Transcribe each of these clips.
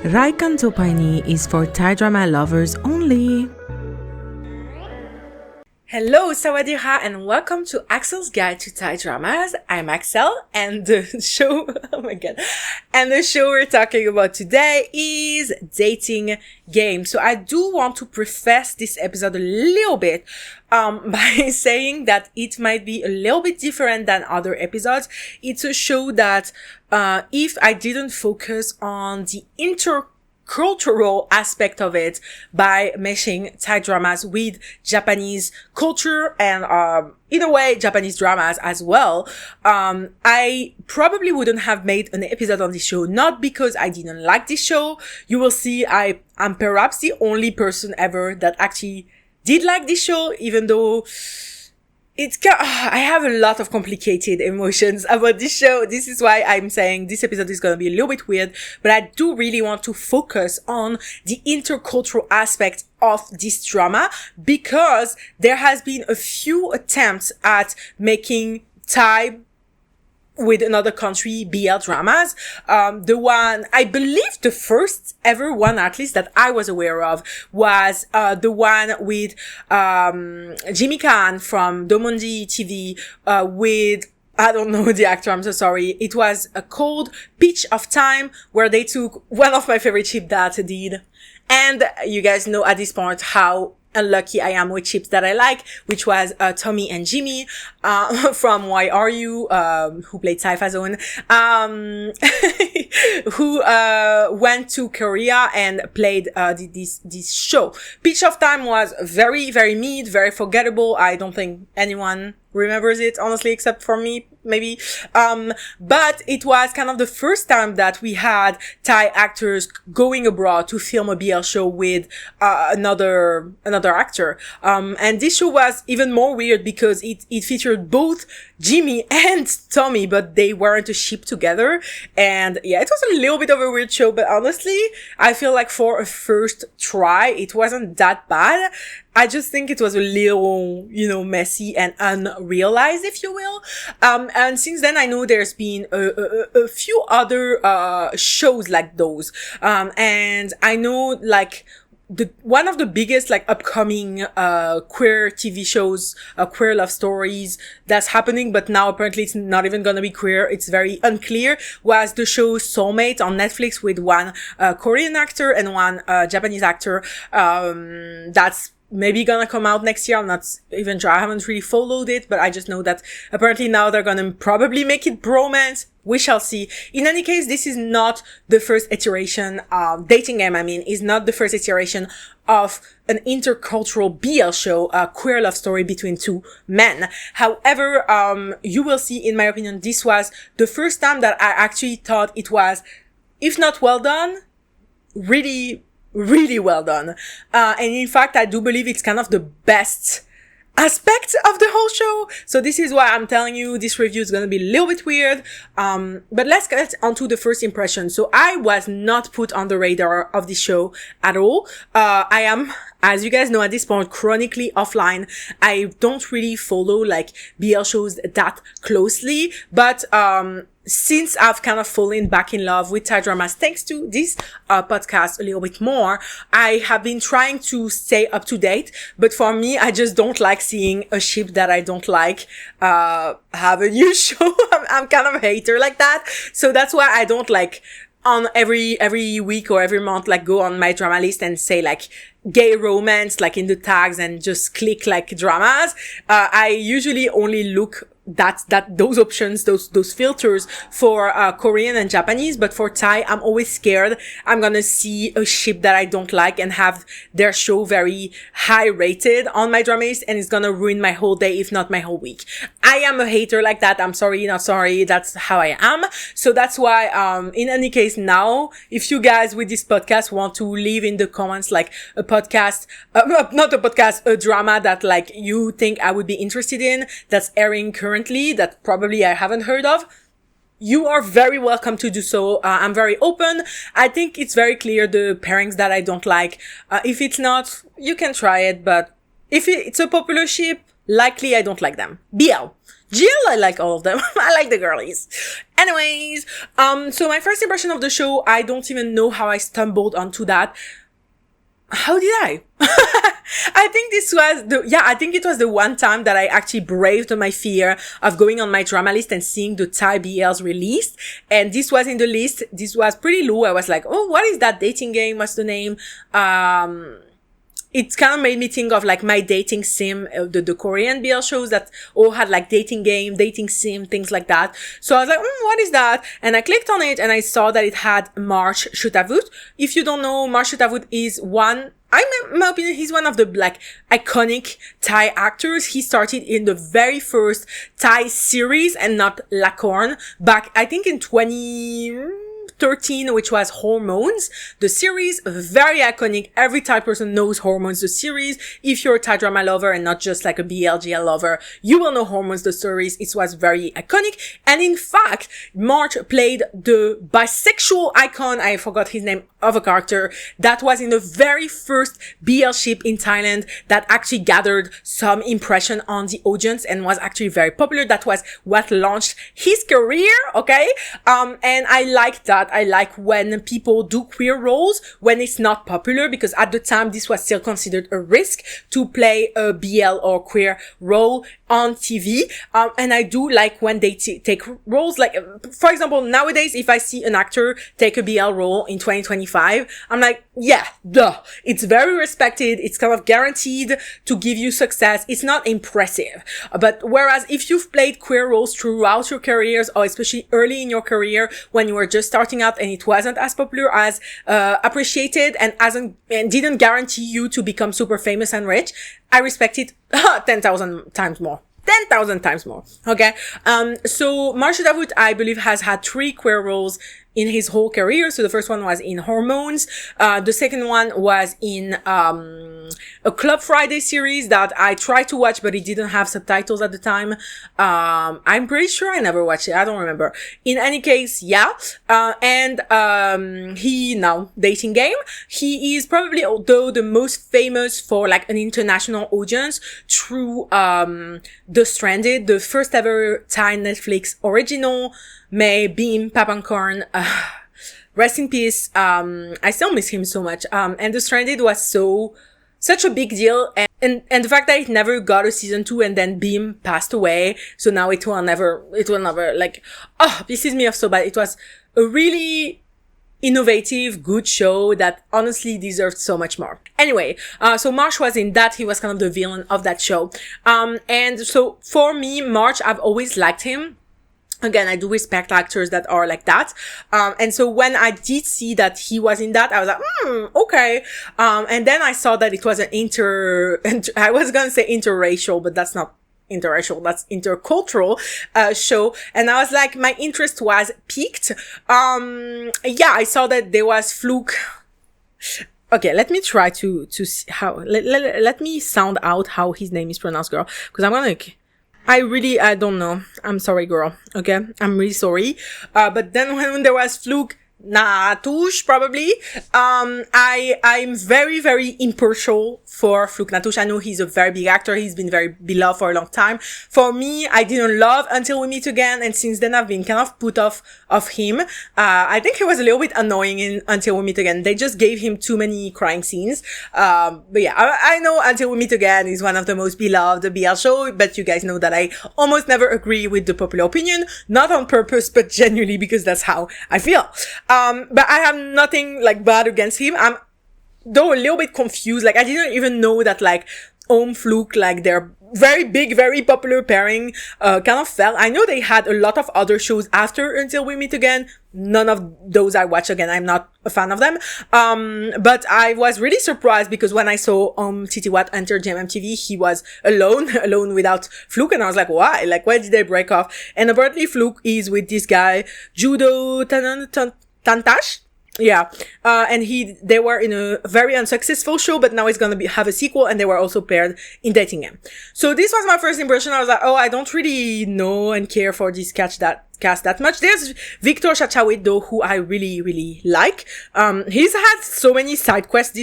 Raikantopani is for Thai drama lovers only. Hello, Sawadee-ha, and welcome to Axelle's Guide to Thai Dramas. I'm Axelle, and the show, and the show we're talking about today is Dating Game. So I do want to preface this episode a little bit, by saying that it might be a little bit different than other episodes. It's a show that, if I didn't focus on the intercultural aspect of it by meshing Thai dramas with Japanese culture and in a way Japanese dramas as well, I probably wouldn't have made an episode on this show, not because I didn't like this show. You will see I'm perhaps the only person ever that actually did like this show, even though I have a lot of complicated emotions about this show. This is why I'm saying this episode is going to be a little bit weird, but I do really want to focus on the intercultural aspect of this drama, because there has been a few attempts at making Thai with another country BL dramas. The one, I believe the first ever one, at least that I was aware of, was the one with Jimmy Khan from Domundi TV with, I don't know the actor, I'm so sorry. It was called Pitch of Time, where they took one of my favorite ships that did. And you guys know at this point how unlucky I am with chips that I like, which was Tommy and Jimmy from Why Are You, who played Saifa Zone, who went to Korea and played this show. Pitch of Time was very, very mid, very forgettable. I don't think anyone remembers it, honestly, except for me, maybe. But it was kind of the first time that we had Thai actors going abroad to film a BL show with another actor. And this show was even more weird because it featured both Jimmy and Tommy, but they weren't a ship together. And yeah, it was a little bit of a weird show, but honestly, I feel like for a first try, it wasn't that bad. I just think it was a little, messy and unrealized, if you will. And since then, I know there's been a few other shows like those. And I know, one of the biggest upcoming queer TV shows, queer love stories that's happening, but now apparently it's not even gonna be queer, it's very unclear, was the show Soulmate on Netflix with one Korean actor and one Japanese actor. That's maybe gonna come out next year. I'm not even sure. I haven't really followed it, but I just know that apparently now they're gonna probably make it bromance. We shall see. In any case, this is not the first iteration of Dating Game, is not the first iteration of an intercultural BL show, a queer love story between two men. However, you will see, in my opinion, this was the first time that I actually thought it was, if not well done, really well done. And in fact, I do believe it's kind of the best aspect of the whole show. So this is why I'm telling you this review is going to be a little bit weird. But let's get onto the first impression. So I was not put on the radar of this show at all. I am, as you guys know at this point, chronically offline. I don't really follow BL shows that closely, but since I've kind of fallen back in love with Thai dramas, thanks to this podcast a little bit more, I have been trying to stay up to date. But for me, I just don't like seeing a ship that I don't like have a new show. I'm kind of a hater like that. So that's why I don't on every week or every month, go on my drama list and say gay romance, in the tags, and just click dramas. I usually only look those options, those filters for Korean and Japanese, but for Thai, I'm always scared I'm gonna see a ship that I don't like and have their show very high rated on my drama list, and it's gonna ruin my whole day, if not my whole week. I am a hater like that. I'm sorry, not sorry. That's how I am. So that's why, in any case, now, if you guys with this podcast want to leave in the comments a podcast, not a podcast, a drama that you think I would be interested in, that's airing currently, that probably I haven't heard of, you are very welcome to do so. I'm very open. I think it's very clear the pairings that I don't like. If it's not, you can try it, but if it's a popular ship, likely I don't like them. BL. Jill, I like all of them. I like the girlies. Anyways, so my first impression of the show, I don't even know how I stumbled onto that. How did I? I think I think it was the one time that I actually braved my fear of going on my drama list and seeing the Thai BLs released. And this was in the list. This was pretty low. I was like, oh, what is that dating game? What's the name? It kind of made me think of like My Dating Sim, the Korean BL shows that all had like dating game, dating sim, things like that. So I was like, what is that? And I clicked on it and I saw that it had March Chutavut. If you don't know, March Chutavut is in my opinion, he's one of the like iconic Thai actors. He started in the very first Thai series and not Lakorn back, I think in 2013, which was Hormones. The series, very iconic. Every Thai person knows Hormones, the series. If you're a Thai drama lover and not just like a BLGL lover, you will know Hormones, the series. It was very iconic. And in fact, March played the bisexual icon, I forgot his name, of a character that was in the very first BL ship in Thailand that actually gathered some impression on the audience and was actually very popular. That was what launched his career, okay? And I like that. I like when people do queer roles when it's not popular, because at the time this was still considered a risk to play a BL or queer role on TV. And I do like when they take roles, like, for example, nowadays, if I see an actor take a BL role in 2025, I'm like, yeah, duh. It's very respected. It's kind of guaranteed to give you success. It's not impressive. But whereas if you've played queer roles throughout your careers, or especially early in your career when you were just starting out and it wasn't as popular as appreciated and didn't guarantee you to become super famous and rich, I respect it 10,000 times more. 10,000 times more. Okay. So Marsh Davut, I believe, has had 3 queer roles in his whole career. So the first one was in Hormones. The second one was in a Club Friday series that I tried to watch, but it didn't have subtitles at the time. I'm pretty sure I never watched it. I don't remember. In any case, yeah. And he now Dating Game. He is probably, although, the most famous for like an international audience through The Stranded, the first ever Thai Netflix original. May Beam Papankorn, rest in peace. I still miss him so much. And The Stranded was such a big deal. And the fact that it never got a season 2 and then Beam passed away. So now it will never, like, pisses me off so bad. It was a really innovative, good show that honestly deserved so much more. Anyway, so March was in that. He was kind of the villain of that show. And so for me, March, I've always liked him. Again, I do respect actors that are like that. And so when I did see that he was in that, I was like, okay. And then I saw that it was an I was going to say interracial, but that's not interracial, that's intercultural, show. And I was like, my interest was piqued. Yeah, I saw that there was Fluke. Okay, let me try to see how, let me sound out how his name is pronounced, girl. Cause I'm gonna, I don't know. I'm sorry, girl. Okay? I'm really sorry. But then when there was Fluke Natush, probably, I'm very, very impartial for Fluke Natush. I know he's a very big actor. He's been very beloved for a long time. For me, I didn't love Until We Meet Again. And since then, I've been kind of put off of him. I think he was a little bit annoying in Until We Meet Again. They just gave him too many crying scenes. But yeah, I know Until We Meet Again is one of the most beloved BL show, but you guys know that I almost never agree with the popular opinion. Not on purpose, but genuinely because that's how I feel. But I have nothing like bad against him. I'm though a little bit confused. Like, I didn't even know that like Fluke, like their very big, very popular pairing, kind of fell. I know they had a lot of other shows after Until We Meet Again. None of those I watch. Again, I'm not a fan of them. But I was really surprised because when I saw Titiwat enter GMMTV, he was alone without Fluke. And I was like, why? Like, why did they break off? And apparently Fluke is with this guy, Judo Tantash. Yeah, and they were in a very unsuccessful show, but now it's gonna have a sequel, and they were also paired in Dating Game. So this was my first impression. I was like, oh, I don't really know and care for this cast that much. There's Victor Chachawit though, who I really, really like. He's had so many side quests.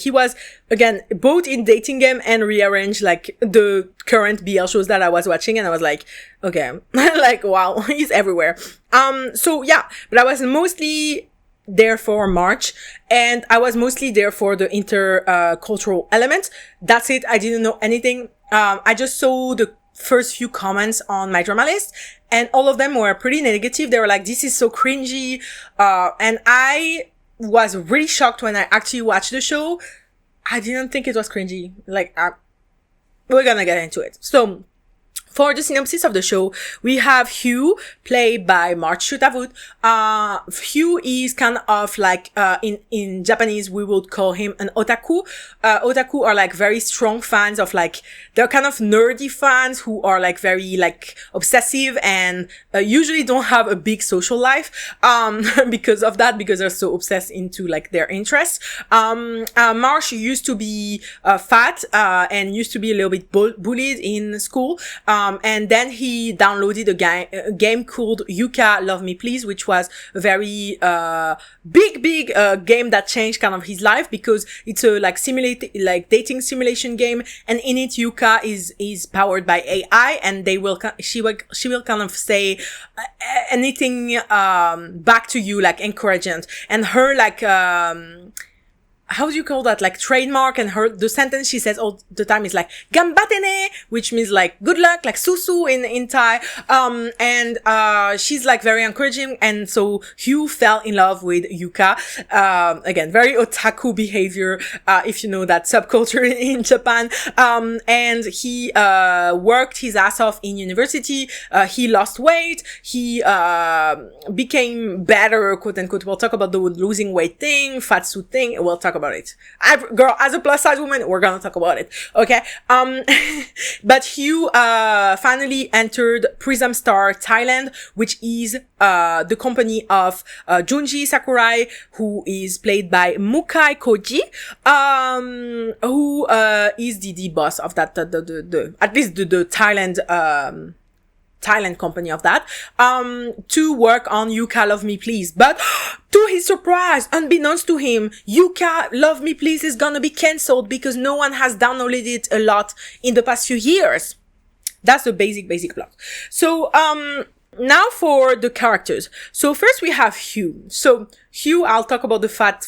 He was, again, both in Dating Game and Rearrange, like the current BL shows that I was watching, and I was like, okay, like, wow, he's everywhere. So yeah, but I was mostly there for March, and I was mostly there for the intercultural element. That's it. I didn't know anything. I just saw the first few comments on my drama list, and all of them were pretty negative. They were like, this is so cringy. And I was really shocked when I actually watched the show. I didn't think it was cringy. Like, we're gonna get into it. So, for the synopsis of the show, we have Hugh, played by March Shutavut. Hugh is kind of like, in Japanese, we would call him an otaku. Otaku are like very strong fans of like, they're kind of nerdy fans who are like very like obsessive and usually don't have a big social life, because of that, because they're so obsessed into like their interests. Marsh used to be, fat, and used to be a little bit bullied in school. And then he downloaded a game called Yuka Love Me Please, which was a very, big, game that changed kind of his life, because it's a like dating simulation game. And in it, Yuka is powered by AI, and she will kind of say anything, back to you, like encouragement. And her like, how do you call that? Like trademark, and the sentence she says all the time is like "gambatene," which means like good luck, like susu in Thai. And she's like very encouraging, and so Hugh fell in love with Yuka. Again, very otaku behavior, if you know that subculture in Japan. And he worked his ass off in university. He lost weight. He became better, quote unquote. We'll talk about the losing weight thing, fat suit thing. We'll talk about it. Girl, as a plus size woman, we're gonna talk about it. Okay. But Hugh, finally entered Prism Star Thailand, which is, the company of, Junji Sakurai, who is played by Mukai Koji, who, is the boss of that, at least the Thailand company of that, to work on Yuka Love Me Please. But to his surprise, unbeknownst to him, Yuka Love Me Please is gonna be cancelled because no one has downloaded it a lot in the past few years. That's the basic plot. So, now for the characters. So first we have Hugh. So Hugh, I'll talk about the fat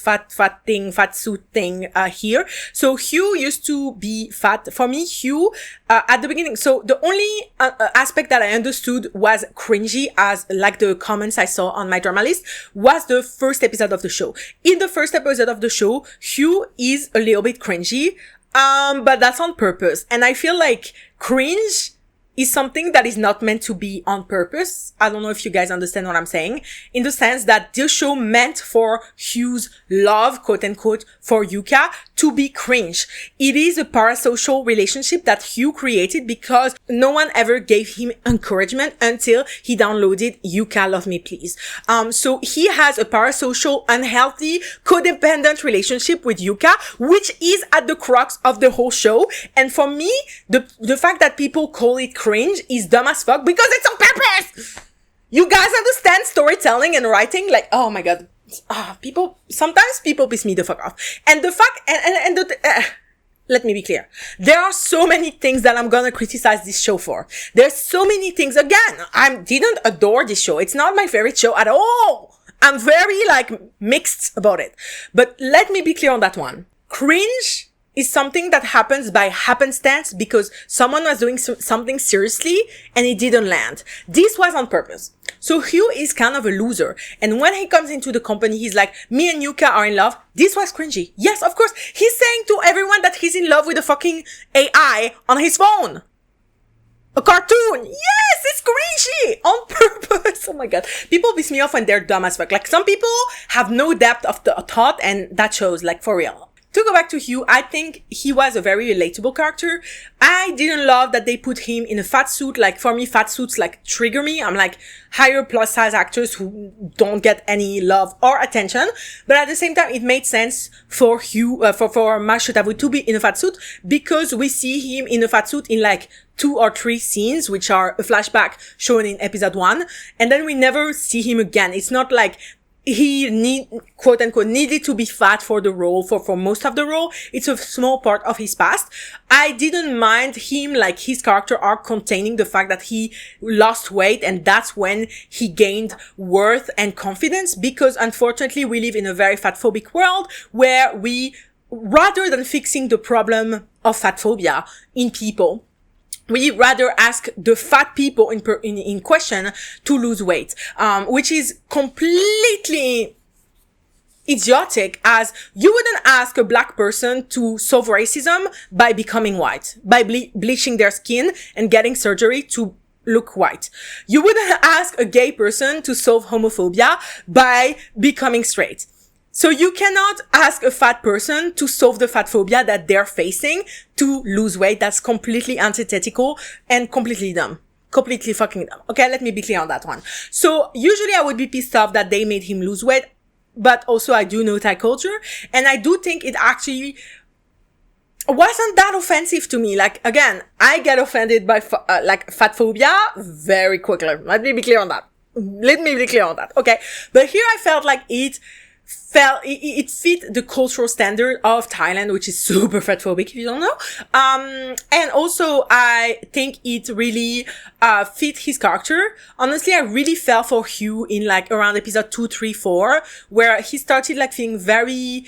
suit thing, here. So Hugh used to be fat. For me, Hugh, at the beginning, so the only aspect that I understood was cringy, as like the comments I saw on my drama list, was the first episode of the show. In the first episode of the show, Hugh is a little bit cringy, but that's on purpose. And I feel like cringe is something that is not meant to be on purpose. I don't know if you guys understand what I'm saying. In the sense that this show meant for Hugh's love, quote unquote, for Yuka to be cringe. It is a parasocial relationship that Hugh created because no one ever gave him encouragement until he downloaded Yuka Love Me Please. So he has a parasocial, unhealthy, codependent relationship with Yuka, which is at the crux of the whole show. And for me, the fact that people call it cringe is dumb as fuck because it's on purpose. You guys understand storytelling and writing? Like, oh my god. Sometimes people piss me the fuck off. And the fact, let me be clear. There are so many things that I'm gonna criticize this show for. There's so many things. Again, I didn't adore this show. It's not my favorite show at all. I'm very, mixed about it. But let me be clear on that one. Cringe is something that happens by happenstance because someone was doing something seriously and it didn't land. This was on purpose. So Hugh is kind of a loser. And when he comes into the company, he's like, me and Yuka are in love. This was cringy. Yes, of course. He's saying to everyone that he's in love with a fucking AI on his phone. A cartoon. Yes, it's cringy. On purpose. Oh my god. People piss me off when they're dumb as fuck. Like, some people have no depth of the thought, and that shows, for real. to go back to Hugh, I think he was a very relatable character. I didn't love that they put him in a fat suit. Like, for me, fat suits, like, trigger me. I'm like, higher plus size actors who don't get any love or attention. But at the same time, it made sense for Hugh, for Mashutavu to be in a fat suit, because we see him in a fat suit in like 2 or 3 scenes, which are a flashback shown in episode 1. And then we never see him again. It's not like he quote unquote needed to be fat for the role, for most of the role. It's a small part of his past. I didn't mind him, like his character arc containing the fact that he lost weight, and that's when he gained worth and confidence, because unfortunately we live in a very fat phobic world where we, rather than fixing the problem of fat phobia in people, we rather ask the fat people in question to lose weight, which is completely idiotic, as you wouldn't ask a black person to solve racism by becoming white, by bleaching their skin and getting surgery to look white. You wouldn't ask a gay person to solve homophobia by becoming straight. So you cannot ask a fat person to solve the fat phobia that they're facing to lose weight. That's completely antithetical and completely dumb. Completely fucking dumb. Okay, let me be clear on that one. So usually I would be pissed off that they made him lose weight, but also I do know Thai culture, and I do think it actually wasn't that offensive to me. Like, again, I get offended by like fat phobia very quickly. Let me be clear on that. Okay. But here I felt like it fit the cultural standard of Thailand, which is super fatphobic, if you don't know. And also I think it really, fit his character. Honestly, I really fell for Hugh in like around episode 2, 3, 4, where he started like feeling very,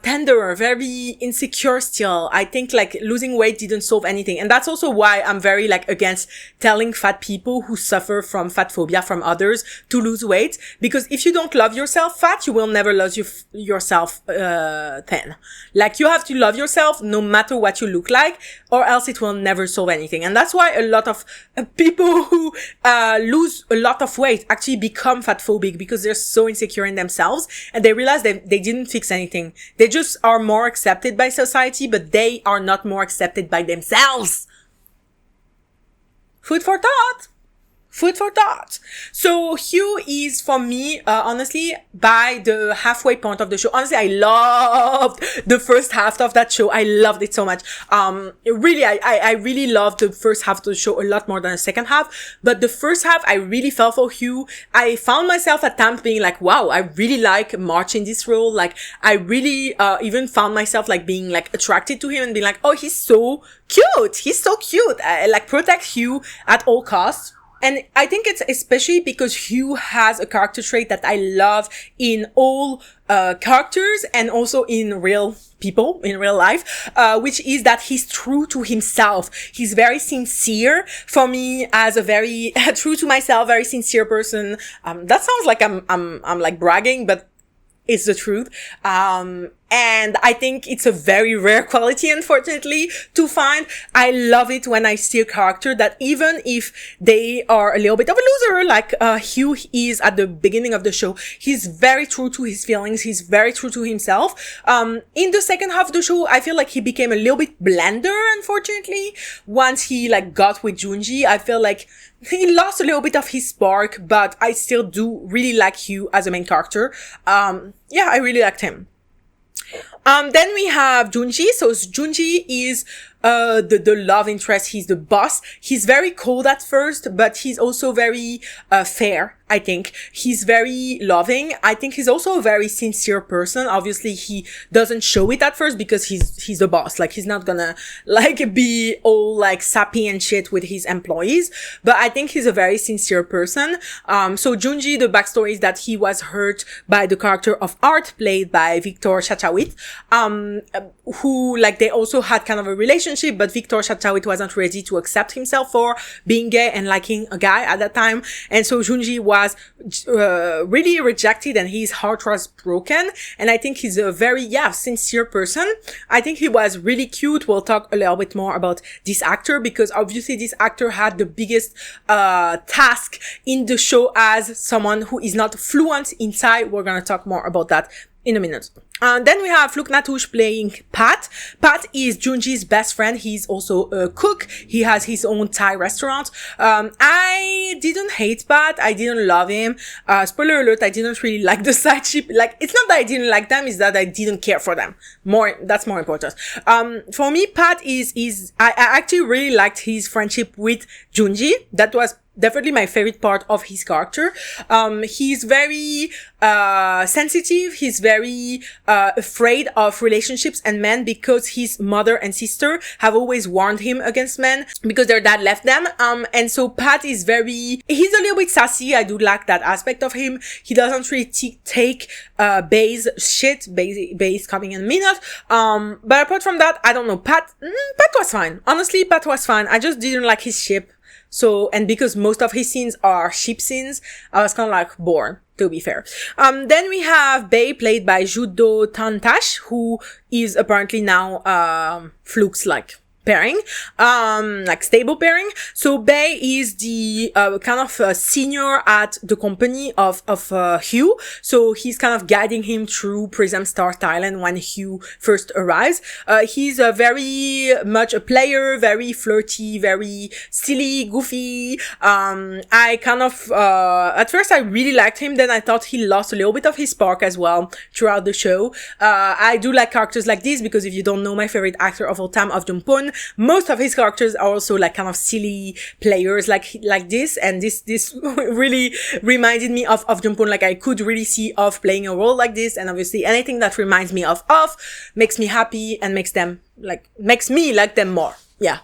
tender, very insecure still. I think like losing weight didn't solve anything. And that's also why I'm very like against telling fat people who suffer from fat phobia from others to lose weight. Because if you don't love yourself fat, you will never love yourself, thin. Like, you have to love yourself no matter what you look like, or else it will never solve anything. And that's why a lot of people who, lose a lot of weight actually become fat phobic, because they're so insecure in themselves and they realize they didn't fix anything. They just are more accepted by society, but they are not more accepted by themselves. Food for thought. So Hugh is, for me, honestly, by the halfway point of the show. Honestly, I loved the first half of that show. I loved it so much. Really, I really loved the first half of the show a lot more than the second half. But the first half, I really fell for Hugh. I found myself at times being like, wow, I really like March in this role. Like, I really, even found myself like being like attracted to him and being like, oh, he's so cute. I like protect Hugh at all costs. And I think it's especially because Hugh has a character trait that I love in all characters and also in real people, in real life, which is that he's true to himself. He's very sincere. For me, as a very true to myself, very sincere person. That sounds like I'm like bragging, but it's the truth. And I think it's a very rare quality, unfortunately, to find. I love it when I see a character that, even if they are a little bit of a loser, like Hugh is at the beginning of the show, he's very true to his feelings. He's very true to himself. In the second half of the show, I feel like he became a little bit blander, unfortunately. Once he like got with Junji, I feel like he lost a little bit of his spark, but I still do really like Hugh as a main character. Yeah, I really liked him. Then we have Junji. So Junji is the love interest. He's the boss. He's very cold at first, but he's also very fair. I think he's very loving. I think he's also a very sincere person. Obviously, he doesn't show it at first because he's the boss. Like, he's not gonna like be all like sappy and shit with his employees. But I think he's a very sincere person. So Junji, the backstory is that he was hurt by the character of Art, played by Victor Chachawit, who like they also had kind of a relationship, but Victor Chachawit wasn't ready to accept himself for being gay and liking a guy at that time. And so Junji was really rejected and his heart was broken. And I think he's a very, sincere person. I think he was really cute. We'll talk a little bit more about this actor, because obviously this actor had the biggest task in the show as someone who is not fluent in Thai. We're gonna talk more about that in a minute. Then we have Luke Natouche playing Pat. Pat is Junji's best friend. He's also a cook. He has his own Thai restaurant. I didn't hate Pat. I didn't love him. Spoiler alert, I didn't really like the side ship. Like, it's not that I didn't like them, it's that I didn't care for them. That's more important. For me, Pat I actually really liked his friendship with Junji. That was definitely my favorite part of his character. He's very sensitive. He's very afraid of relationships and men because his mother and sister have always warned him against men because their dad left them. And so Pat is he's a little bit sassy. I do like that aspect of him. He doesn't really take Bay's shit. Bay's coming in a minute. But apart from that, I don't know. Pat was fine. Honestly, Pat was fine. I just didn't like his ship. So, and because most of his scenes are ship scenes, I was kind of like bored, to be fair. Then we have Bay, played by Judo Tantash, who is apparently now, Fluke's like pairing, like stable pairing. So Bay is the kind of senior at the company of Hugh. So he's kind of guiding him through Prism Star Thailand when Hugh first arrives. He's very much a player, very flirty, very silly, goofy. I kind of at first I really liked him, then I thought he lost a little bit of his spark as well throughout the show. I do like characters like this because if you don't know my favorite actor of all time, of Jumpun, most of his characters are also like kind of silly players like this, and this really reminded me of Jumpun. Like I could really see Off playing a role like this, and obviously anything that reminds me of Off makes me happy and makes me like them more. Yeah.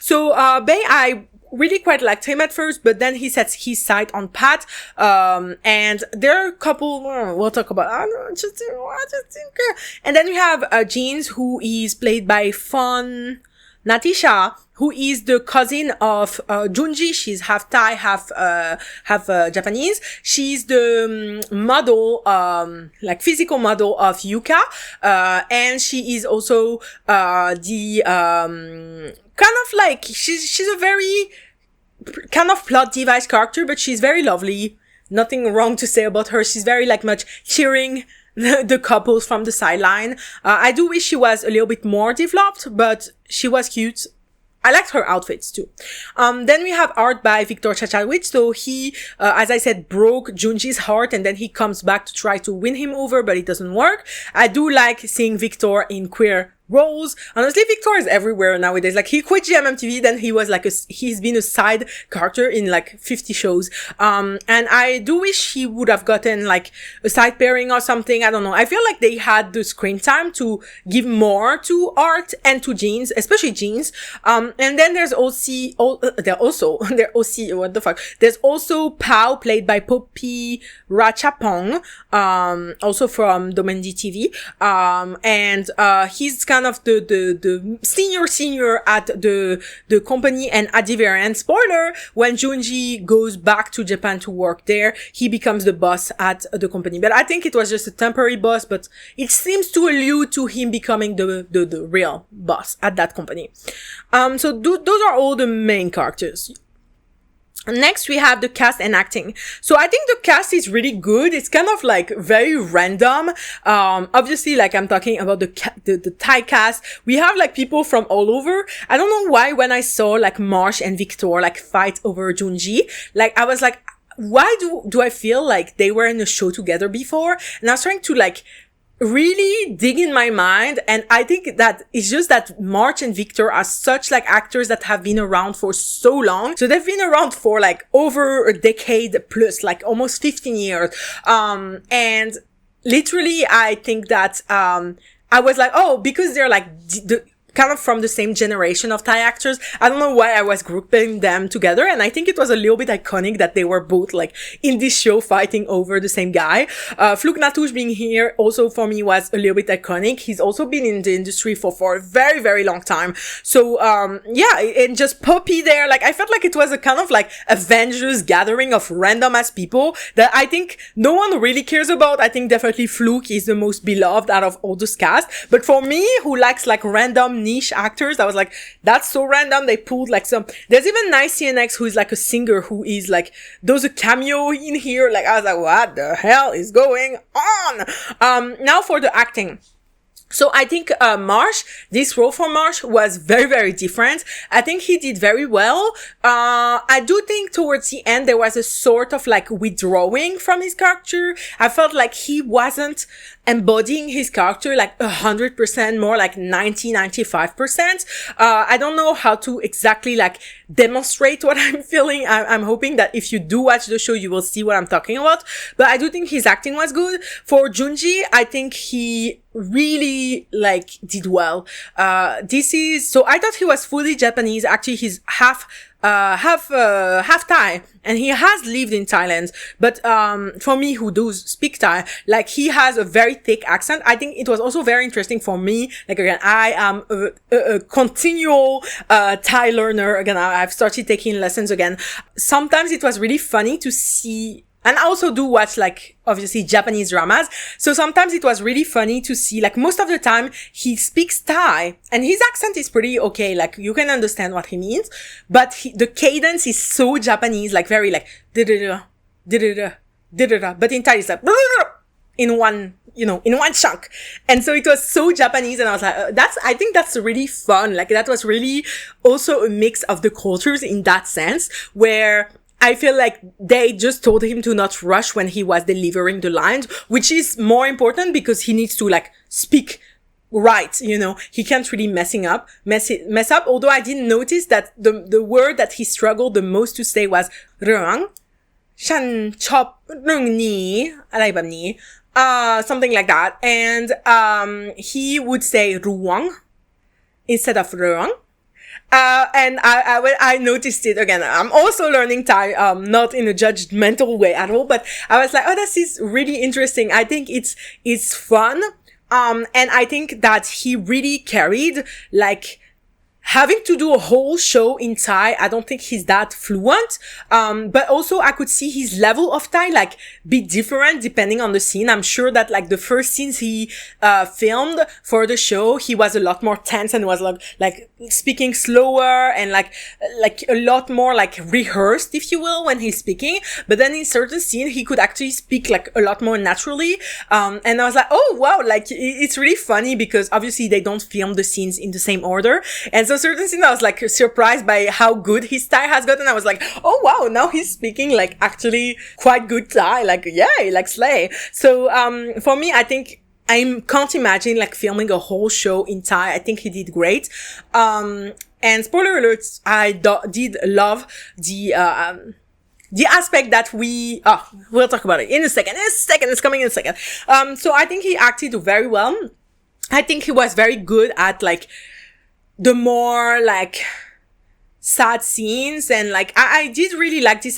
So Bay, I really quite liked him at first, but then he sets his sight on Pat, and there are a couple we'll talk about. I just think. And then we have Jeans, who is played by Fon Natisha, who is the cousin of Junji. She's half Thai, half Japanese. She's the model, like physical model of Yuka, and she is also the kind of like she's a very kind of plot device character, but she's very lovely. Nothing wrong to say about her. She's very like much cheering the couples from the sideline. I do wish she was a little bit more developed, but she was cute. I liked her outfits too. Then we have art by Victor Chachawicz. So he, as I said, broke Junji's heart, and then he comes back to try to win him over, but it doesn't work. I do like seeing Victor in queer roles. Honestly, Victor is everywhere nowadays. Like, he quit GMMTV, then he was like he's been a side character in like 50 shows. And I do wish he would have gotten like a side pairing or something. I don't know. I feel like they had the screen time to give more to Art and to Jeans, especially Jeans. And then there's also, what the fuck? There's also Pao, played by Poppy Ratchapong, also from Domendi TV. And, he's kind of the senior at the company, and at the very end, spoiler, when Junji goes back to Japan to work there, he becomes the boss at the company. But I think it was just a temporary boss, but it seems to allude to him becoming the real boss at that company. So those are all the main characters. Next, we have the cast and acting. So I think the cast is really good. It's kind of like very random. Obviously, like I'm talking about the Thai cast. We have like people from all over. I don't know why when I saw like Marsh and Victor like fight over Junji, like I was like, why do I feel like they were in a show together before? And I was trying to like really dig in my mind, and I think that it's just that March and Victor are such like actors that have been around for so long. So they've been around for like over a decade plus, like almost 15 years. And literally I think that I was like, oh, because they're like kind of from the same generation of Thai actors, I don't know why I was grouping them together, and I think it was a little bit iconic that they were both like in this show fighting over the same guy. Fluke Natouche being here also for me was a little bit iconic. He's also been in the industry for a very, very long time. So, yeah, and just Poppy there, like I felt like it was a kind of like Avengers gathering of random ass people that I think no one really cares about. I think definitely Fluke is the most beloved out of all this cast, but for me, who likes like random niche actors. I was like, that's so random. They pulled like there's even Nice CNX, who is like a singer, who is like, does a cameo in here. Like, I was like, what the hell is going on? Now for the acting. So I think this role for Marsh was very, very different. I think he did very well. I do think towards the end there was a sort of like withdrawing from his character. I felt like he wasn't embodying his character like 100%, more like 95%. I don't know how to exactly like demonstrate what I'm feeling. I'm hoping that if you do watch the show, you will see what I'm talking about. But I do think his acting was good. For Junji, I think he really like did well. So I thought he was fully Japanese. Actually, he's half Thai, and he has lived in Thailand. But for me, who does speak Thai, like, he has a very thick accent. I think it was also very interesting for me. Like, again, I am a continual Thai learner. Again, I've started taking lessons again. Sometimes it was really funny to see. And I also do watch, like, obviously Japanese dramas. So sometimes it was really funny to see, like, most of the time he speaks Thai and his accent is pretty okay. Like, you can understand what he means, but the cadence is so Japanese, like, very like, da-da-da, da-da-da, da-da-da. But in Thai it's like, in one chunk. And so it was so Japanese, and I was like, I think that's really fun. Like, that was really also a mix of the cultures in that sense, where I feel like they just told him to not rush when he was delivering the lines, which is more important because he needs to, like, speak right, he can't really mess up. Although I didn't notice that the word that he struggled the most to say was "rang," "shan chop rung ni," อะไรแบบนี้ something like that. And he would say "ruang" instead of "rang." And I noticed it again. I'm also learning Thai, not in a judgmental way at all, but I was like, oh, this is really interesting. I think it's fun. And I think that he really carried, like, having to do a whole show in Thai. I don't think he's that fluent. But also I could see his level of Thai, like, be different depending on the scene. I'm sure that, like, the first scenes he, filmed for the show, he was a lot more tense and was like speaking slower and like a lot more, like, rehearsed, if you will, when he's speaking. But then in certain scenes, he could actually speak, like, a lot more naturally. And I was like, oh, wow, like, it's really funny because obviously they don't film the scenes in the same order. And so certain scenes I was, like, surprised by how good his Thai has gotten. I was like, oh wow, now he's speaking, like, actually quite good Thai, like, yay, like, slay. So for me, I think I can't imagine, like, filming a whole show in Thai. I think he did great. And spoiler alerts, I did love the aspect that we'll talk about it in a second. It's coming in a second. So I think he acted very well. I think he was very good at, like, the more, like, sad scenes, and, like, I did really like this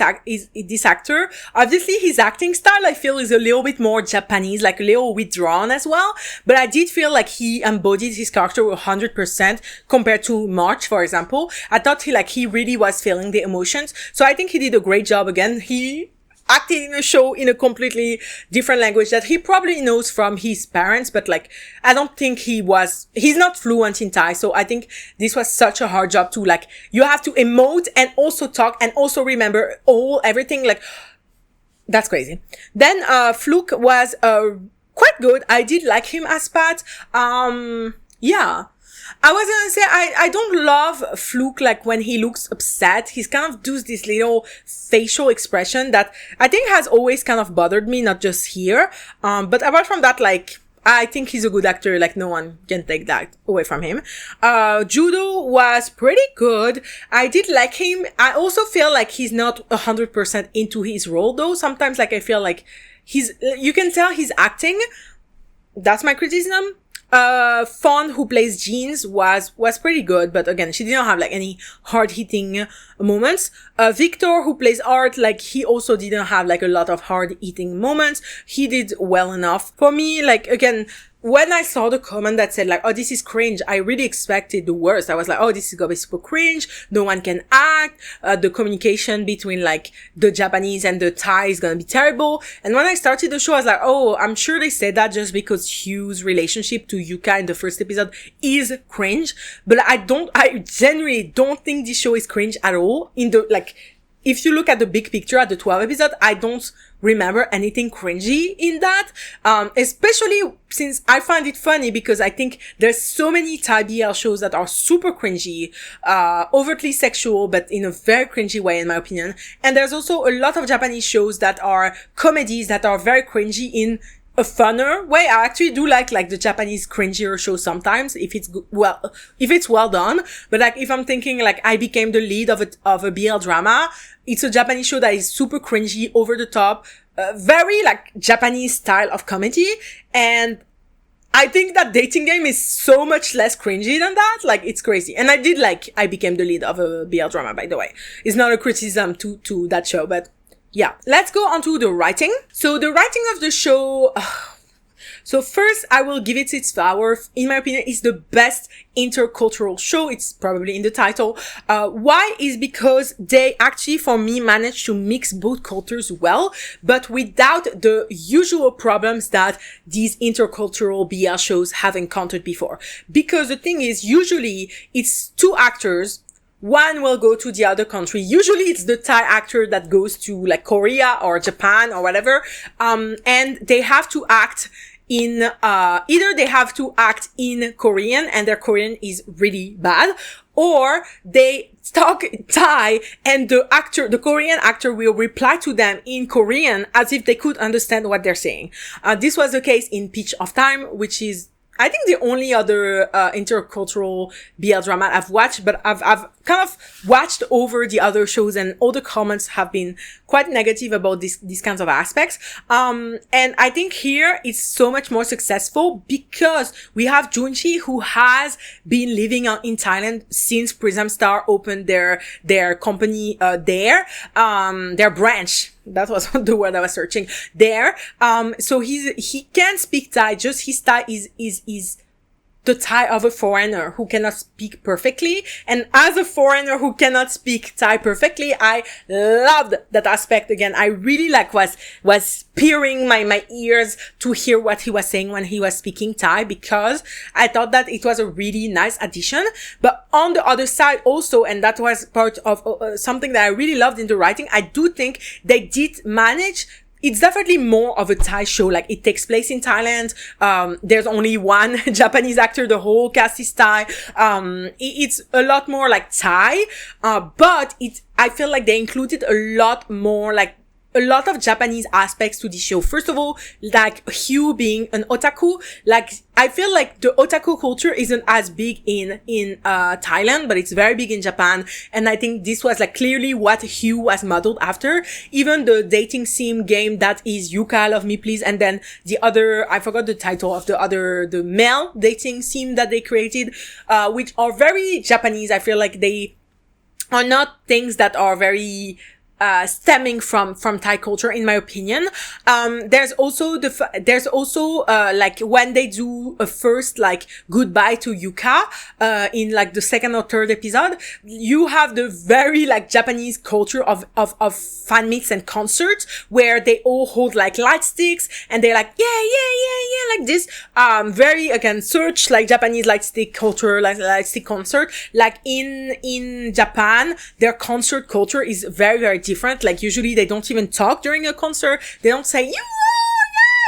actor. Obviously his acting style, I feel, is a little bit more Japanese, like, a little withdrawn as well, but I did feel like he embodied his character 100% compared to March, for example. I thought he really was feeling the emotions, so I think he did a great job. Again, he acted in a show in a completely different language that he probably knows from his parents, but, like, I don't think he's not fluent in Thai. So I think this was such a hard job to, like, you have to emote and also talk and also remember everything. Like, that's crazy. Then, Fluke was, quite good. I did like him as Pat. Yeah. I was gonna say, I don't love Fluke, like, when he looks upset. He's kind of does this little facial expression that I think has always kind of bothered me, not just here. But apart from that, like, I think he's a good actor. Like, no one can take that away from him. Judo was pretty good. I did like him. I also feel like he's not 100% into his role, though. Sometimes, like, I feel like you can tell he's acting. That's my criticism. Fawn, who plays Jeans, was pretty good, but again, she didn't have, like, any hard-hitting moments. Victor, who plays Art, like, he also didn't have, like, a lot of hard-hitting moments. He did well enough. For me, like, again, when I saw the comment that said like, oh, this is cringe, I really expected the worst. I was like, oh, this is gonna be super cringe. No one can act. The communication between like the Japanese and the Thai is gonna be terrible. And when I started the show, I was like, oh, I'm sure they said that just because Hugh's relationship to Yuka in the first episode is cringe. But I genuinely don't think this show is cringe at all. If you look at the big picture at the 12 episode, I don't remember anything cringy in that. Especially since I find it funny because I think there's so many Thai BL shows that are super cringy, overtly sexual, but in a very cringy way, in my opinion. And there's also a lot of Japanese shows that are comedies that are very cringy in a funner way. I actually do like the Japanese cringier shows sometimes if it's well done. But like if I'm thinking like I became the lead of a BL drama, it's a Japanese show that is super cringy, over the top, very like Japanese style of comedy. And I think that Dating Game is so much less cringy than that. Like, it's crazy. And I did like I became the lead of a BL drama, by the way. It's not a criticism to that show, but yeah. Let's go on to the writing. So the writing of the show, so first I will give it its flower. In my opinion, it's the best intercultural show. It's probably in the title. Why is because they actually, for me, managed to mix both cultures well, but without the usual problems that these intercultural BL shows have encountered before. Because the thing is, usually it's two actors. One will go to the other country. Usually it's the Thai actor that goes to like Korea or Japan or whatever. And they have to act in, either they have to act in Korean and their Korean is really bad, or they talk Thai and the Korean actor will reply to them in Korean as if they could understand what they're saying. This was the case in Pitch of Time, which is, I think, the only other intercultural BL drama I've watched, but I've kind of watched over the other shows and all the comments have been quite negative about these kinds of aspects. And I think here it's so much more successful because we have Junchi, who has been living in Thailand since Prism Star opened their company there, their branch. That was the word I was searching there. So he can speak Thai, just his Thai is the Thai of a foreigner who cannot speak perfectly. And as a foreigner who cannot speak Thai perfectly, I loved that aspect. Again, I really was peering my ears to hear what he was saying when he was speaking Thai, because I thought that it was a really nice addition. But on the other side also, and that was part of something that I really loved in the writing, I do think they did manage. It's definitely more of a Thai show. Like, it takes place in Thailand. There's only one Japanese actor. The whole cast is Thai. It's a lot more like Thai. But I feel like they included a lot more, like, a lot of Japanese aspects to the show. First of all, like Hugh being an otaku, like I feel like the otaku culture isn't as big in Thailand, but it's very big in Japan. And I think this was like clearly what Hugh was modeled after. Even the dating sim game that is Yuka Love Me Please, and then the other, I forgot the title of the male dating sim that they created, which are very Japanese. I feel like they are not things that are very stemming from Thai culture, in my opinion. There's also like when they do a first like goodbye to Yuka, in like the second or third episode, you have the very like Japanese culture of fan meets and concerts where they all hold like light sticks and they're like, yeah, like this, very, again, search like Japanese light stick culture, like light stick concert. Like in Japan, their concert culture is very, very different. Like, usually they don't even talk during a concert. They don't say, yeah.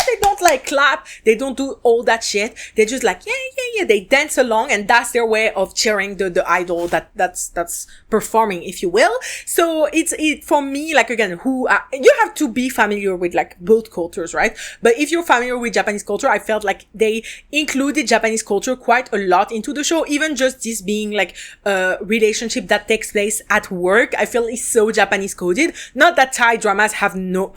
They don't like clap. They don't do all that shit. They just like, yeah. They dance along, and that's their way of cheering the idol that's performing, if you will. So it for me, like, again, you have to be familiar with like both cultures, right? But if you're familiar with Japanese culture, I felt like they included Japanese culture quite a lot into the show. Even just this being like a relationship that takes place at work, I feel is so Japanese coded. Not that Thai dramas had no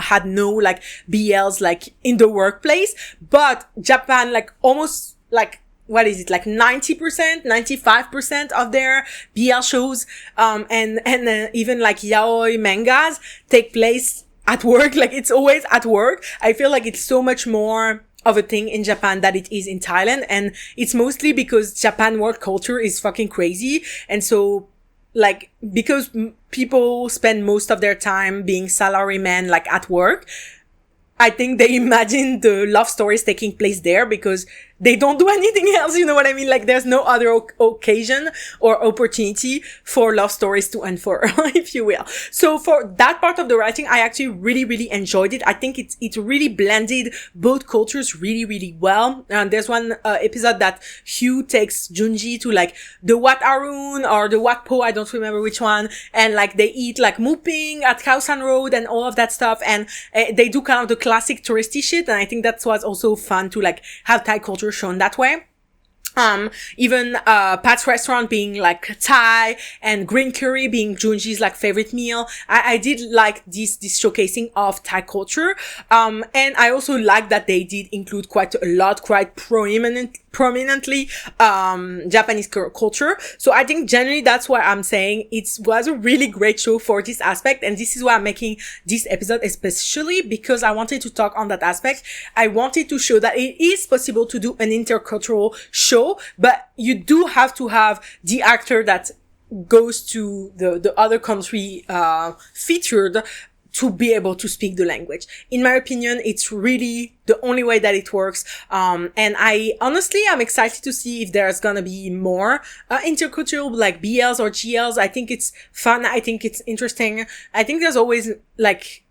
like BLs like in the workplace, but Japan, like, almost like, what is it, like 90%, 95% of their BL shows, and even like yaoi mangas take place at work. Like, it's always at work. I feel like it's so much more of a thing in Japan that it is in Thailand. And it's mostly because Japan work culture is fucking crazy. And so, like, because people spend most of their time being salarymen, like, at work, I think they imagine the love stories taking place there because they don't do anything else. You know what I mean? Like, there's no other occasion or opportunity for love stories to unfurl, if you will. So for that part of the writing, I actually really, really enjoyed it. I think it really blended both cultures really, really well. And there's one episode that Hugh takes Junji to, like, the Wat Arun or the Wat Po, I don't remember which one. And, like, they eat, like, muping at Khao Road and all of that stuff. And they do kind of the classic touristy shit. And I think that was also fun to, like, have Thai culture shown that way. Even Pat's restaurant being like Thai and green curry being Junji's like favorite meal. I did like this showcasing of Thai culture. And I also like that they did include quite prominently Japanese culture. So I think generally that's why I'm saying it was a really great show for this aspect. And this is why I'm making this episode especially because I wanted to talk on that aspect. I wanted to show that it is possible to do an intercultural show, but you do have to have the actor that goes to the other country featured to be able to speak the language. In my opinion, it's really the only way that it works. And I'm excited to see if there's gonna be more intercultural like BLs or GLs. I think it's fun. I think it's interesting. I think there's always like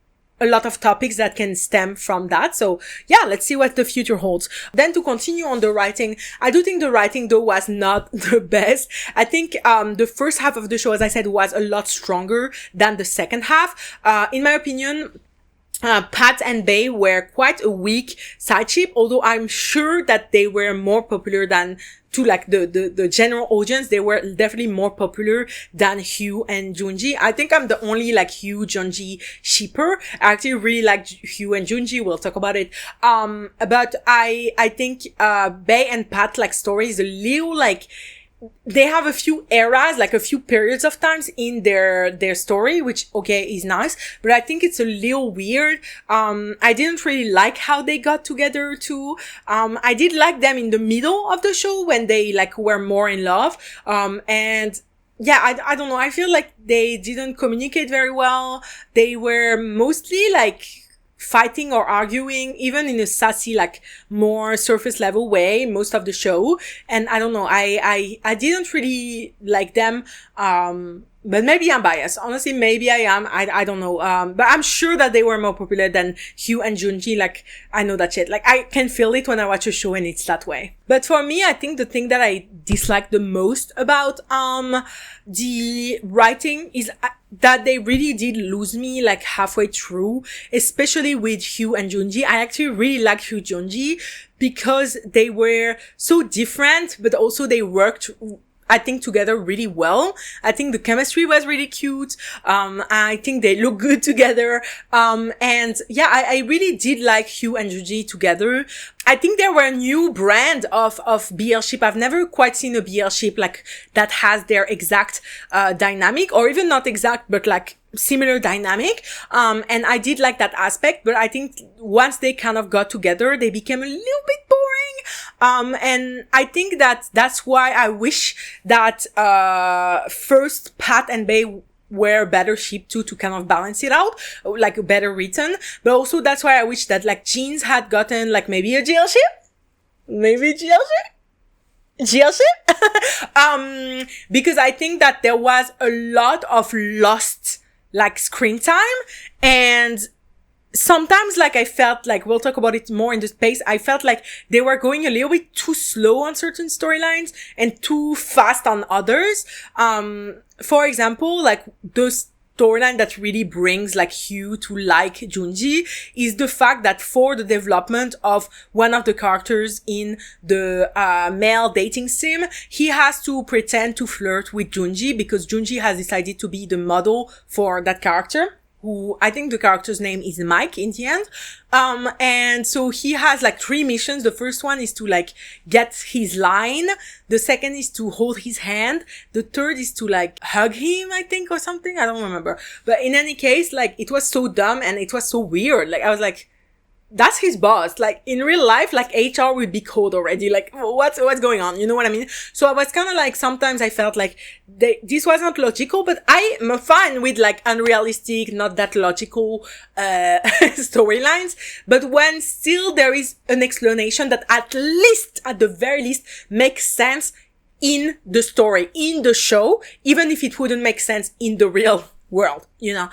a lot of topics that can stem from that. So yeah, let's see what the future holds. Then to continue on the writing, I do think the writing though was not the best. I think the first half of the show, as I said, was a lot stronger than the second half. In my opinion, Pat and Bay were quite a weak side ship, although I'm sure that they were more popular than to like the general audience. They were definitely more popular than Hugh and Junji. I think I'm the only like Hugh Junji shipper. I actually really like Hugh and Junji. We'll talk about it. But I think Bay and Pat like story is a little like, they have a few eras, like a few periods of times in their story, which, okay, is nice, but I think it's a little weird. I didn't really like how they got together too. I did like them in the middle of the show when they like were more in love. And yeah, I don't know. I feel like they didn't communicate very well. They were mostly like fighting or arguing, even in a sassy, like more surface level way, most of the show. And I don't know, I didn't really like them. But maybe I'm biased. Honestly, maybe I am. I don't know. But I'm sure that they were more popular than Hugh and Junji. Like, I know that shit. Like, I can feel it when I watch a show and it's that way. But for me, I think the thing that I dislike the most about, the writing is that they really did lose me like halfway through, especially with Hugh and Junji. I actually really like Hugh Junji because they were so different, but also they worked, I think, together really well. I think the chemistry was really cute. I think they look good together. And yeah, I really did like Hugh and Junji together. I think they were a new brand of BL ship. I've never quite seen a BL ship like that has their exact dynamic, or even not exact, but like similar dynamic. And I did like that aspect, but I think once they kind of got together, they became a little bit boring. And I think that's why I wish that first Pat and Bay were better ship too, to kind of balance it out, like better written. But also that's why I wish that like Jeans had gotten like maybe a GL ship, because I think that there was a lot of lost like screen time, and sometimes like I felt like, we'll talk about it more in the space, I felt like they were going a little bit too slow on certain storylines and too fast on others. For example, like the storyline that really brings like Hugh to like Junji is the fact that for the development of one of the characters in the male dating sim, he has to pretend to flirt with Junji because Junji has decided to be the model for that character, who I think the character's name is Mike in the end. And so he has like 3 missions. The first one is to like get his line. The second is to hold his hand. The third is to like hug him, I think, or something. I don't remember. But in any case, like it was so dumb and it was so weird. Like I was like, that's his boss. Like in real life, like HR would be cold already. Like what's going on? You know what I mean? So I was kind of like, sometimes I felt like this was not logical, but I am fine with like unrealistic, not that logical, storylines. But when still there is an explanation that at the very least makes sense in the story, in the show, even if it wouldn't make sense in the real world, you know.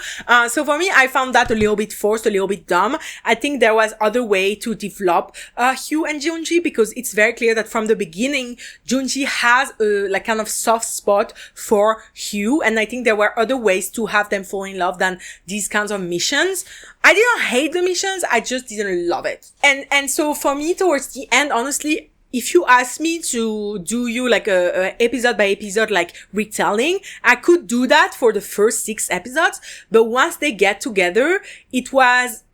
So for me, I found that a little bit forced, a little bit dumb. I think there was other way to develop Hugh and Junji, because it's very clear that from the beginning, Junji has a like kind of soft spot for Hugh, and I think there were other ways to have them fall in love than these kinds of missions. I didn't hate the missions, I just didn't love it. And so for me, towards the end, honestly, if you ask me to do you like a episode by episode like retelling, I could do that for the first 6 episodes, but once they get together, it was,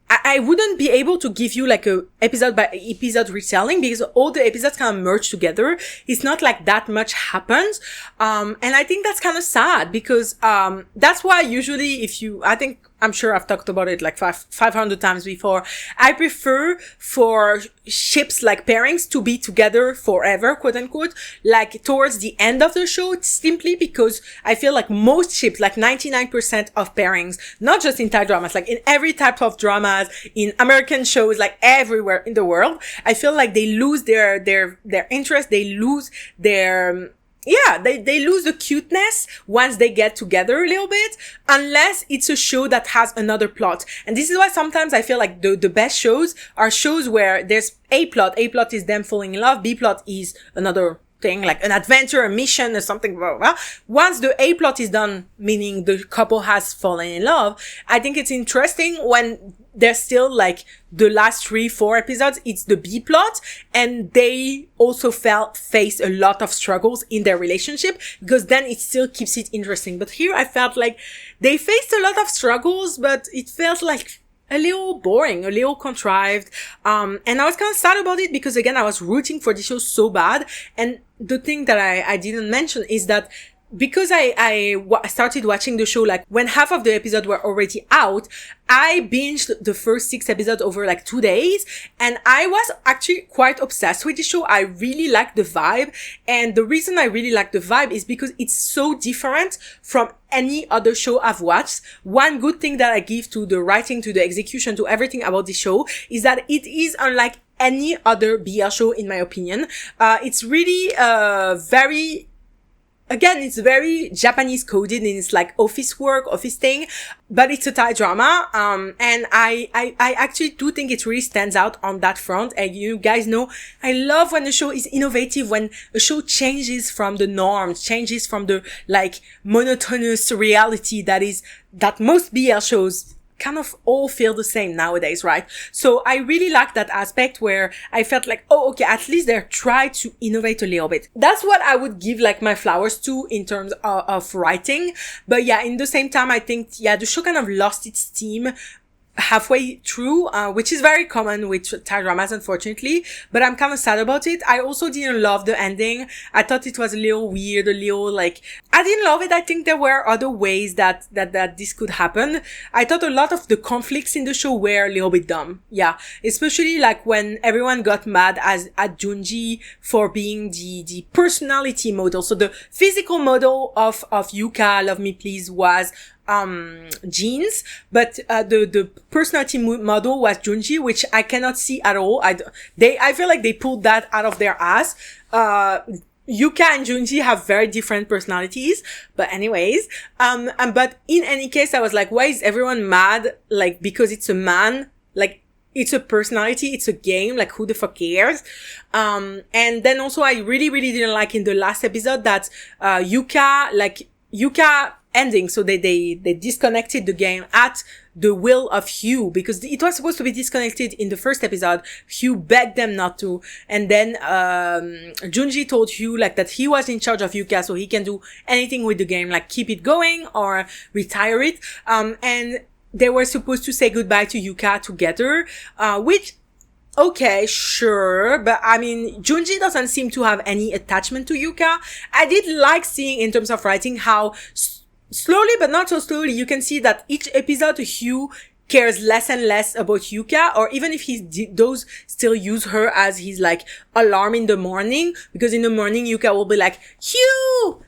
I wouldn't be able to give you like a episode by episode retelling, because all the episodes kind of merge together. It's not like that much happens. And I think that's kind of sad, because, that's why usually I'm sure I've talked about it like 500 times before. I prefer for ships like pairings to be together forever, quote unquote, like towards the end of the show, simply because I feel like most ships, like 99% of pairings, not just in Thai dramas, like in every type of dramas, in American shows, like everywhere in the world, I feel like they lose their interest, they lose their, they lose the cuteness once they get together a little bit, unless it's a show that has another plot. And this is why sometimes I feel like the best shows are shows where there's A plot is them falling in love, B plot is another thing, like an adventure, a mission, or something, blah, blah, blah. Once the A plot is done, meaning the couple has fallen in love, I think it's interesting when there's still like the last 3-4 episodes, it's the B plot, and they also face a lot of struggles in their relationship, because then it still keeps it interesting. But here I felt like they faced a lot of struggles, but it felt like a little boring, a little contrived. And I was kind of sad about it, because again, I was rooting for the show so bad. And the thing that I didn't mention is that because I started watching the show like when half of the episodes were already out, I binged the first 6 episodes over like 2 days, and I was actually quite obsessed with the show. I really liked the vibe, and the reason I really like the vibe is because it's so different from any other show I've watched. One good thing that I give to the writing, to the execution, to everything about the show is that it is unlike any other BL show, in my opinion. It's really it's very Japanese coded, and it's like office thing, but it's a Thai drama. And I actually do think it really stands out on that front. And you guys know, I love when a show is innovative, when a show changes from the norms, changes from the like monotonous reality that most BL shows kind of all feel the same nowadays, right? So I really like that aspect where I felt like, oh, okay, at least they're trying to innovate a little bit. That's what I would give like my flowers to in terms of writing. But yeah, in the same time, I think, the show kind of lost its steam halfway through, which is very common with Thai dramas, unfortunately, but I'm kind of sad about it. I also didn't love the ending. I thought it was a little weird, a little like, I didn't love it. I think there were other ways that this could happen. I thought a lot of the conflicts in the show were a little bit dumb. Yeah. Especially like when everyone got mad at Junji for being the personality model. So the physical model of Yuka, Love Me Please, was Jeans, but the personality model was Junji, which I cannot see at all. I feel like they pulled that out of their ass. Yuka and Junji have very different personalities, but anyways, but in any case, I was like, why is everyone mad? Like, because it's a man, like, it's a personality, it's a game, like, who the fuck cares? And then also, I really, really didn't like in the last episode that, Yuka ending, so they disconnected the game at the will of Hugh, because it was supposed to be disconnected in the first episode. Hugh begged them not to, and then Junji told Hugh like that he was in charge of Yuka, so he can do anything with the game, like keep it going or retire it. And they were supposed to say goodbye to Yuka together, which, okay, sure, but I mean, Junji doesn't seem to have any attachment to Yuka. I did like seeing, in terms of writing, how slowly, but not so slowly, you can see that each episode Hugh cares less and less about Yuka, or even if he does still use her as his like alarm in the morning, because in the morning Yuka will be like, Hugh,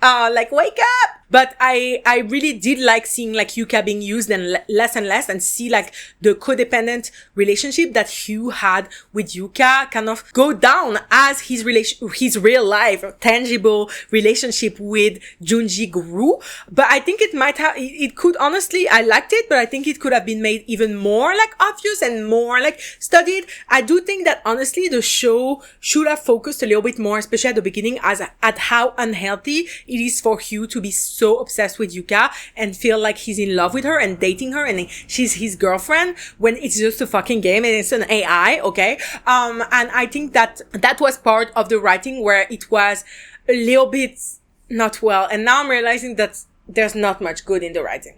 like wake up. But I really did like seeing like Yuka being used and less and see like the codependent relationship that Hugh had with Yuka kind of go down as his real life tangible relationship with Junji grew. But I think it could honestly, I liked it, but I think it could have been made even more like obvious and more like studied. I do think that honestly the show should have focused a little bit more, especially at the beginning, at how unhealthy it is for Hugh to be so obsessed with Yuka and feel like he's in love with her and dating her and she's his girlfriend when it's just a fucking game and it's an AI, okay? And I think that was part of the writing where it was a little bit not well. And now I'm realizing that there's not much good in the writing.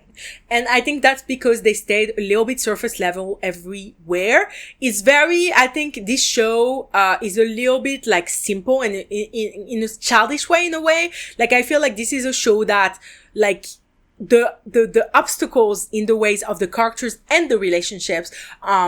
And I think that's because they stayed a little bit surface level everywhere. It's very, I think this show, is a little bit like simple and in a childish way, in a way. Like, I feel like this is a show that like, the obstacles in the ways of the characters and the relationships,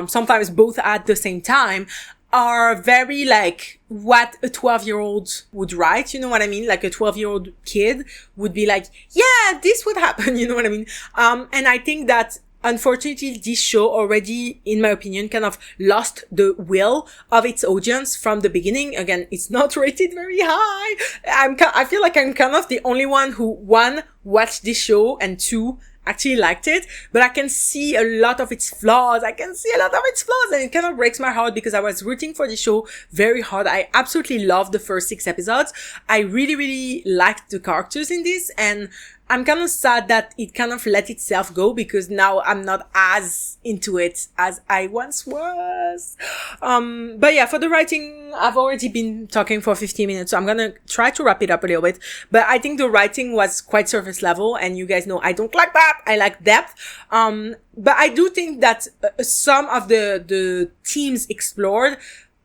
sometimes both at the same time, are very like what a 12-year-old would write, you know what I mean? Like a 12-year-old kid would be like, yeah, this would happen, you know what I mean? And I think that unfortunately this show already, in my opinion, kind of lost the will of its audience from the beginning. Again, it's not rated very high. I feel like I'm kind of the only one who, one, watched this show and two, actually liked it, but I can see a lot of its flaws. And it kind of breaks my heart because I was rooting for the show very hard. I absolutely loved the first 6 episodes. I really, really liked the characters in this, and I'm kind of sad that it kind of let itself go because now I'm not as into it as I once was. But yeah, for the writing, I've already been talking for 15 minutes, so I'm gonna try to wrap it up a little bit. But I think the writing was quite surface level, and you guys know I don't like that. I like depth. But I do think that some of the themes explored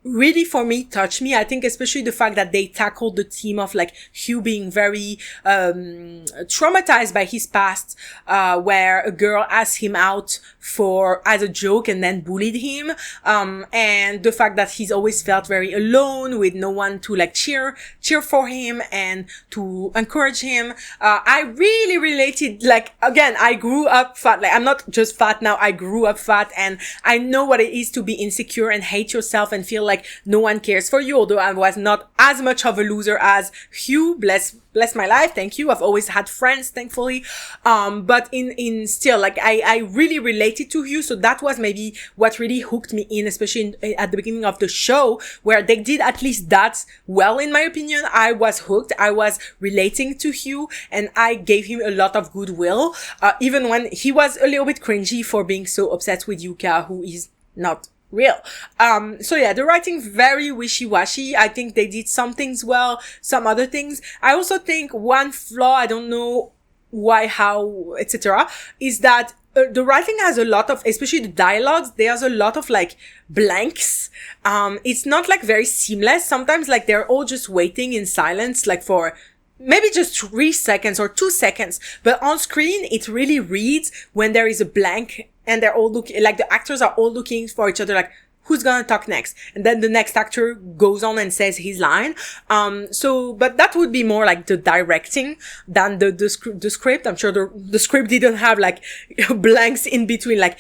really, for me, touched me. I think especially the fact that they tackled the theme of like Hugh being very traumatized by his past, where a girl asked him out as a joke and then bullied him, and the fact that he's always felt very alone with no one to like cheer for him and to encourage him. I really related, like, again, I grew up fat. Like, I'm not just fat now, I grew up fat, and I know what it is to be insecure and hate yourself and feel like no one cares for you, although I was not as much of a loser as Hugh. Bless my life. Thank you. I've always had friends, thankfully. But in still, like, I really related to Hugh. So that was maybe what really hooked me in, especially at the beginning of the show, where they did at least that well, in my opinion. I was hooked. I was relating to Hugh, and I gave him a lot of goodwill, even when he was a little bit cringy for being so obsessed with Yuka, who is not real. So yeah, the writing very wishy-washy. I think they did some things well, some other things. I also think one flaw, I don't know why, how, etc., is that the writing has a lot of, especially the dialogues, there's a lot of like blanks. It's not like very seamless. Sometimes like they're all just waiting in silence, like for maybe just 3 seconds or 2 seconds, but on screen it really reads when there is a blank and they're all looking, like the actors are all looking for each other, like, who's gonna talk next? And then the next actor goes on and says his line. But that would be more like the directing than the script. I'm sure the script didn't have like blanks in between, like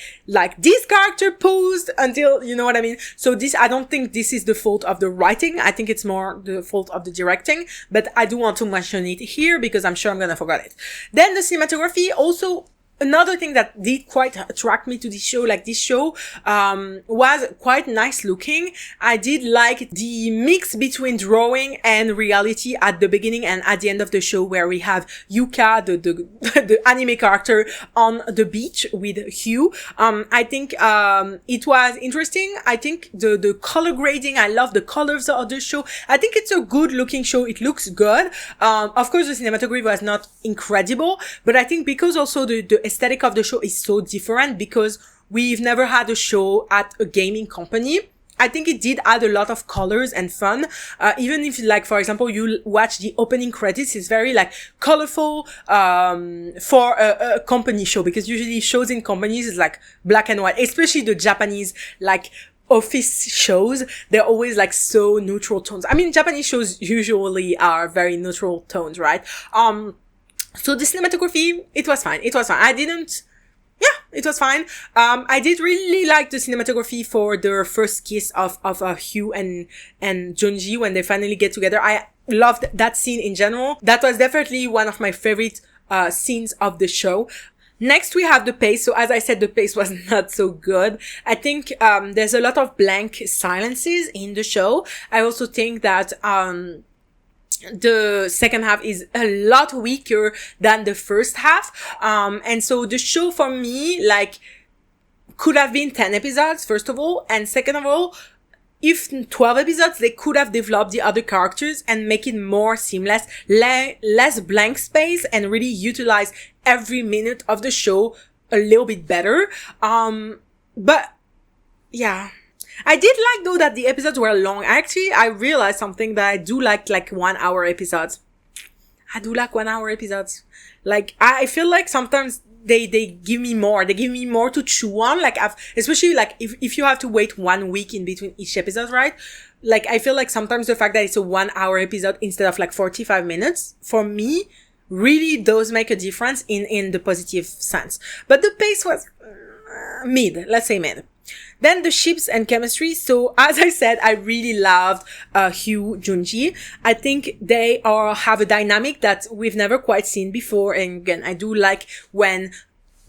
this character posed until, you know what I mean? So I don't think this is the fault of the writing. I think it's more the fault of the directing, but I do want to mention it here because I'm sure I'm gonna forget it. Then the cinematography also, another thing that did quite attract me to this show, like this show, was quite nice looking. I did like the mix between drawing and reality at the beginning and at the end of the show, where we have Yuka, the anime character, on the beach with Hugh. I think, it was interesting. I think the color grading, I love the colors of the show. I think it's a good looking show. It looks good. Of course, the cinematography was not incredible, but I think because also the aesthetic of the show is so different, because we've never had a show at a gaming company. I think it did add a lot of colors and fun. Even if, like, for example, you watch the opening credits, it's very, like, colorful, for a company show, because usually shows in companies is, like, black and white, especially the Japanese, like, office shows. They're always, like, so neutral tones. I mean, Japanese shows usually are very neutral tones, right? So the cinematography, it was fine. It was fine. It was fine. I did really like the cinematography for the first kiss of Hugh and Junji when they finally get together. I loved that scene in general. That was definitely one of my favorite scenes of the show. Next, we have the pace. So as I said, the pace was not so good. I think there's a lot of blank silences in the show. I also think that the second half is a lot weaker than the first half. And so the show for me, like, could have been 10 episodes, first of all. And second of all, if 12 episodes, they could have developed the other characters and make it more seamless, less blank space, and really utilize every minute of the show a little bit better. But yeah. I did like, though, that the episodes were long. Actually, I realized something, that I do like 1 hour episodes. I do like 1 hour episodes. Like, I feel like sometimes they give me more. They give me more to chew on. Like, especially, like, if you have to wait 1 week in between each episode, right? Like, I feel like sometimes the fact that it's a 1 hour episode instead of, like, 45 minutes, for me, really does make a difference in the positive sense. But the pace was mid. Let's say mid. Then the ships and chemistry. So as I said, I really loved Hugh Junji. I think they have a dynamic that we've never quite seen before. And again, I do like when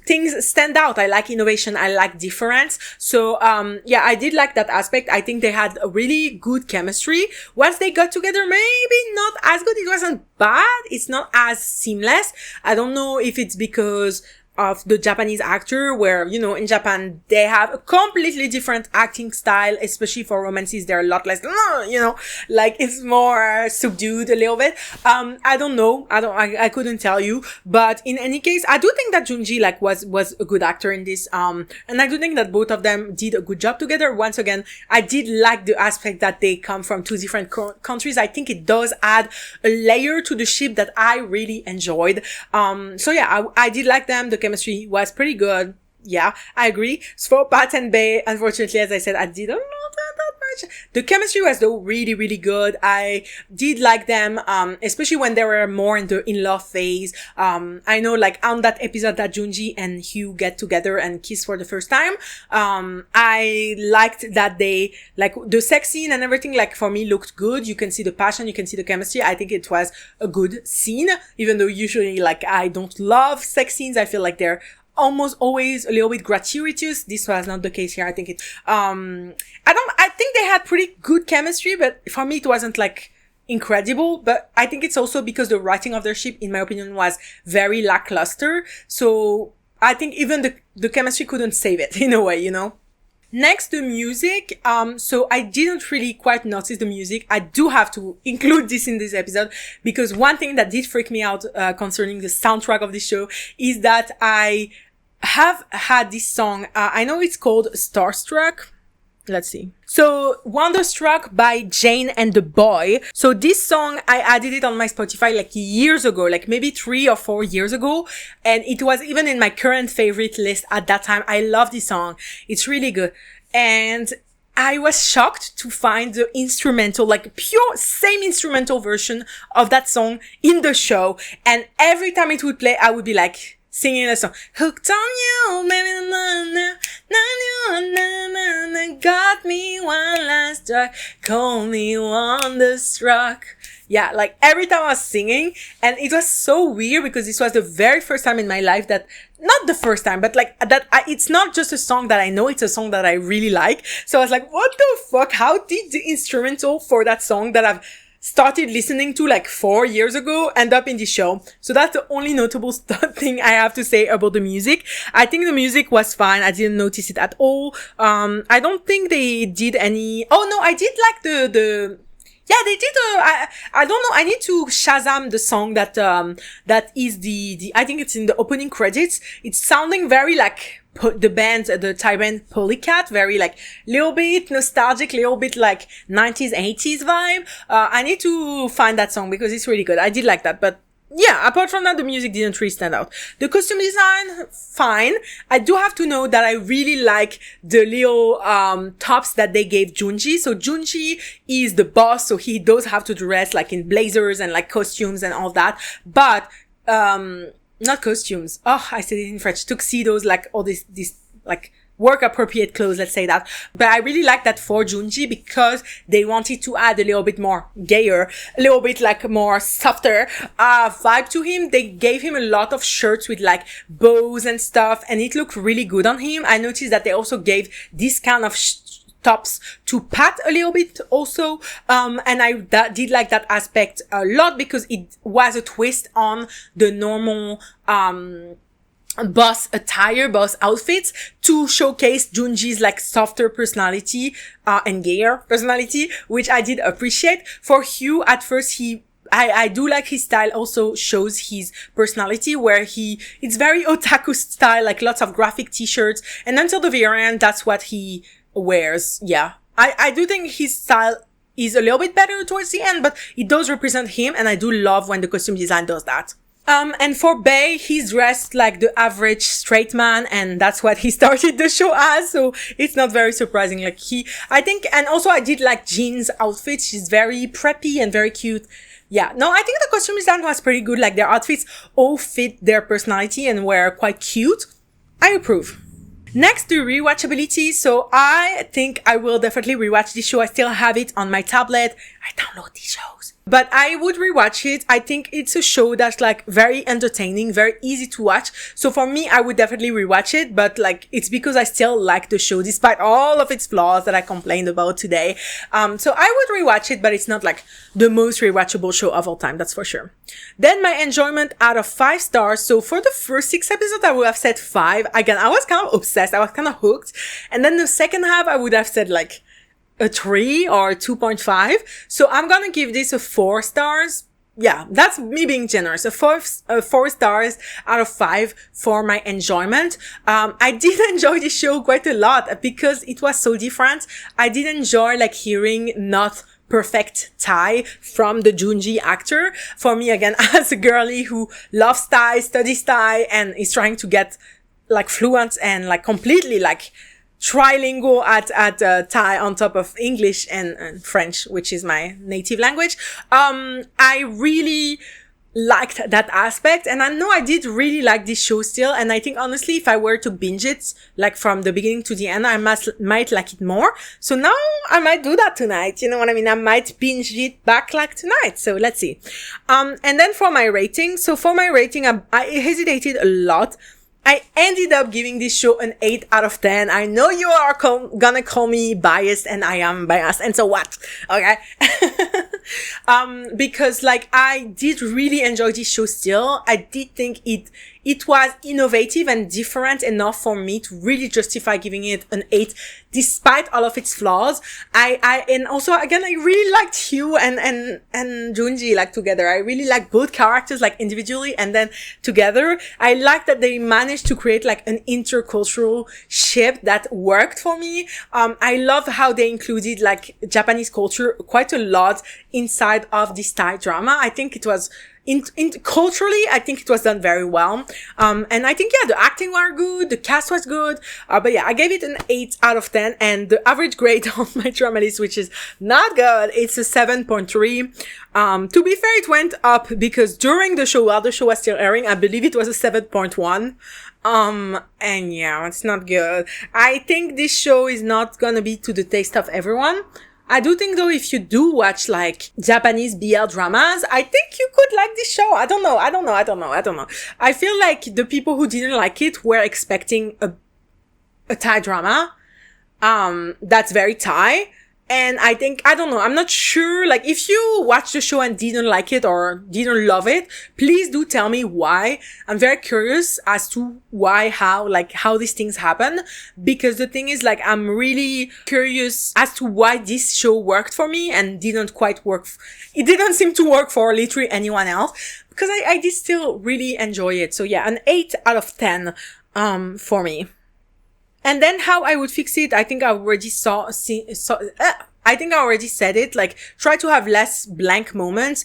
things stand out. I like innovation. I like difference. So yeah, I did like that aspect. I think they had a really good chemistry. Once they got together, maybe not as good. It wasn't bad. It's not as seamless. I don't know if it's because of the Japanese actor, where, you know, in Japan, they have a completely different acting style, especially for romances. They're a lot less, you know, like, it's more subdued a little bit. I don't know. I couldn't tell you. But in any case, I do think that Junji, like, was a good actor in this. And I do think that both of them did a good job together. Once again, I did like the aspect that they come from two different countries. I think it does add a layer to the ship that I really enjoyed. So yeah, I did like them. The chemistry was pretty good. Yeah, I agree. For Pat and Bay, unfortunately, as I said, I didn't know that much. The chemistry was, though, really, really good. I did like them, especially when they were more in the in-love phase. I know, like, on that episode that Junji and Hugh get together and kiss for the first time, I liked that they, like, the sex scene and everything, like, for me, looked good. You can see the passion, you can see the chemistry. I think it was a good scene, even though usually, like, I don't love sex scenes. I feel like they're almost always a little bit gratuitous. This was not the case here. I think I think they had pretty good chemistry, but for me, it wasn't, like, incredible. But I think it's also because the writing of their ship, in my opinion, was very lackluster. So I think even the chemistry couldn't save it in a way, you know? Next, the music. So I didn't really quite notice the music. I do have to include this in this episode, because one thing that did freak me out, concerning the soundtrack of this show, is that I have had this song. I know it's called Starstruck. Let's see. So, Wonderstruck by Jane and the Boy. So this song, I added it on my Spotify like years ago, like maybe 3 or 4 years ago. And it was even in my current favorite list at that time. I love this song. It's really good. And I was shocked to find the instrumental, like pure same instrumental version of that song in the show. And every time it would play, I would be like, singing a song. Hooked on you, baby, na na na na na na, got me one last drug, call me wonderstruck. Yeah, like every time I was singing, and it was so weird because this was the very first time in my life that, not the first time, but like that, it's not just a song that I know, it's a song that I really like. So I was like, what the fuck? How did the instrumental for that song that I've started listening to like 4 years ago end up in the show? So that's the only notable thing I have to say about the music. I think the music was fine. I didn't notice it at all. I don't think they did any, oh no, I did like yeah, they did I don't know, I need to Shazam the song that is the I think it's in the opening credits. It's sounding very like the band, the Thai band Polycat, very like little bit nostalgic, little bit like 90s, 80s vibe. I need to find that song because it's really good. I did like that, but yeah, apart from that, the music didn't really stand out. The costume design, fine. I do have to know that I really like the little tops that they gave Junji. So Junji is the boss, so he does have to dress like in blazers and like costumes and all that. But not costumes. Oh, I said it in French. Tuxedos, like all this like work appropriate clothes, let's say that. But I really like that for Junji because they wanted to add a little bit more gayer, a little bit like more softer vibe to him. They gave him a lot of shirts with like bows and stuff, and it looked really good on him. I noticed that they also gave this kind of tops to Pat a little bit also, and I did like that aspect a lot because it was a twist on the normal boss attire, boss outfits, to showcase Junji's like softer personality and gayer personality, which I did appreciate. For Hugh, at first I do like his style also shows his personality, where it's very otaku style, like lots of graphic t-shirts, and until the very end, that's what he wears. Yeah. I do think his style is a little bit better towards the end, but it does represent him, and I do love when the costume design does that. And for Bae, he's dressed like the average straight man, and that's what he started the show as, so it's not very surprising. Like I think, and also I did like Jean's outfit. She's very preppy and very cute. Yeah, no, I think the costume design was pretty good. Like their outfits all fit their personality and were quite cute. I approve. Next to rewatchability, so I think I will definitely rewatch this show. I still have it on my tablet. I download these shows. But I would rewatch it. I think it's a show that's like very entertaining, very easy to watch. So for me, I would definitely rewatch it. But like, it's because I still like the show despite all of its flaws that I complained about today. So I would rewatch it, but it's not like the most rewatchable show of all time. That's for sure. Then my enjoyment out of 5 stars. So for the first 6 episodes, I would have said 5. Again, I was kind of obsessed. I was kind of hooked. And then the second half, I would have said like a 3 or 2.5. So I'm gonna give this a 4 stars. Yeah, that's me being generous. A 4 stars out of 5 for my enjoyment. I did enjoy this show quite a lot because it was so different. I did enjoy like hearing not perfect Thai from the Junji actor. For me, again, as a girly who loves Thai, studies Thai, and is trying to get like fluent and like completely like trilingual at Thai on top of English and French, which is my native language. I really liked that aspect, and I know I did really like this show still, and I think honestly if I were to binge it like from the beginning to the end, I might like it more. So now I might do that tonight, you know what I mean? I might binge it back like tonight, so let's see. And then for my rating, I hesitated a lot. I ended up giving this show an 8 out of 10. I know you are gonna call me biased, and I am biased, and so what? Okay. Because like I did really enjoy this show still. I did think it was innovative and different enough for me to really justify giving it an 8 despite all of its flaws. And also again, I really liked Hugh and Junji like together. I really like both characters like individually and then together. I like that they managed to create like an intercultural ship that worked for me. I love how they included like Japanese culture quite a lot inside of this Thai drama. I think it was culturally, I think it was done very well. And I think, yeah, the acting were good, the cast was good. But yeah, I gave it an 8 out of 10, and the average grade on my drama list, which is not good, it's a 7.3. To be fair, it went up because during the show, while the show was still airing, I believe it was a 7.1. And yeah, it's not good. I think this show is not gonna be to the taste of everyone. I do think though, if you do watch like Japanese BL dramas, I think you could like this show. I don't know. I feel like the people who didn't like it were expecting a Thai drama, that's very Thai. And I think, I don't know, I'm not sure, like, if you watched the show and didn't like it or didn't love it, please do tell me why. I'm very curious as to why, how these things happen. Because the thing is, like, I'm really curious as to why this show worked for me and didn't quite work. It didn't seem to work for literally anyone else. Because I did still really enjoy it. So yeah, an 8 out of 10, for me. And then how I would fix it, I think I already I think I already said it, like, try to have less blank moments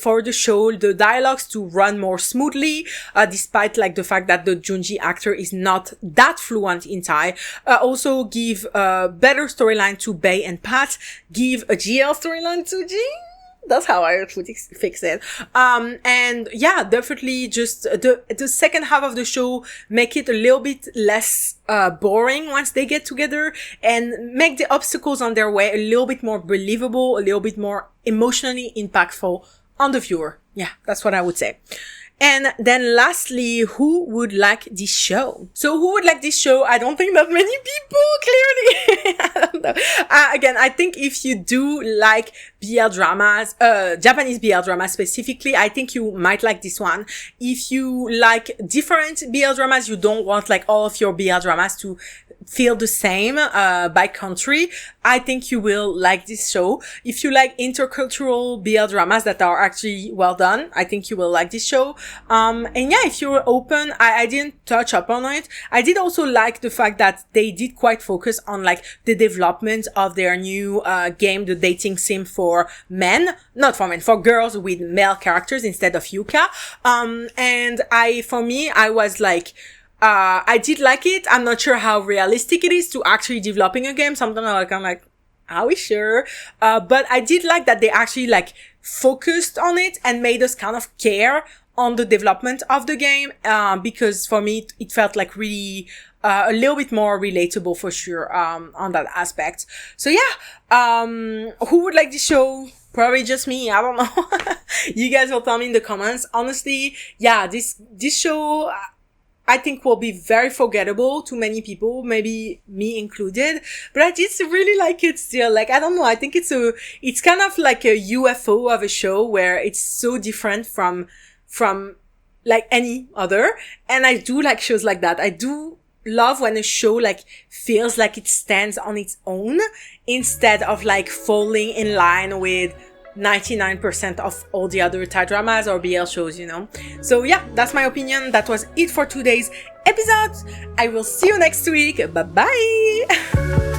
for the show, the dialogues to run more smoothly, despite, like, the fact that the Junji actor is not that fluent in Thai. Also give a better storyline to Bei and Pat, give a GL storyline to Jin. That's how I would fix it. And yeah, definitely just the second half of the show, make it a little bit less boring once they get together, and make the obstacles on their way a little bit more believable, a little bit more emotionally impactful on the viewer. Yeah, that's what I would say. And then lastly, who would like this show? So who would like this show? I don't think that many people, clearly. I don't know. Again, I think if you do like BL dramas, Japanese BL dramas specifically, I think you might like this one. If you like different BL dramas, you don't want like all of your BL dramas to feel the same by country, I think you will like this show. If you like intercultural BL dramas that are actually well done, I think you will like this show. And yeah, if you're open, I didn't touch upon it. I did also like the fact that they did quite focus on like the development of their new game, the dating sim for men, not for men, for girls with male characters instead of yuka. And for me, I was like, I did like it. I'm not sure how realistic it is to actually developing a game. Sometimes I'm like, are we sure? But I did like that they actually like focused on it and made us kind of care on the development of the game. Because for me, it felt like really, a little bit more relatable for sure, on that aspect. So yeah, who would like this show? Probably just me. I don't know. You guys will tell me in the comments. Honestly, yeah, this show, I think will be very forgettable to many people, maybe me included, but I just really like it still. Like, I don't know, I think it's kind of like a UFO of a show where it's so different from like any other. And I do like shows like that. I do love when a show like feels like it stands on its own instead of like falling in line with 99% of all the other Thai dramas or BL shows, you know. So yeah, that's my opinion. That was it for today's episode. I will see you next week. Bye bye.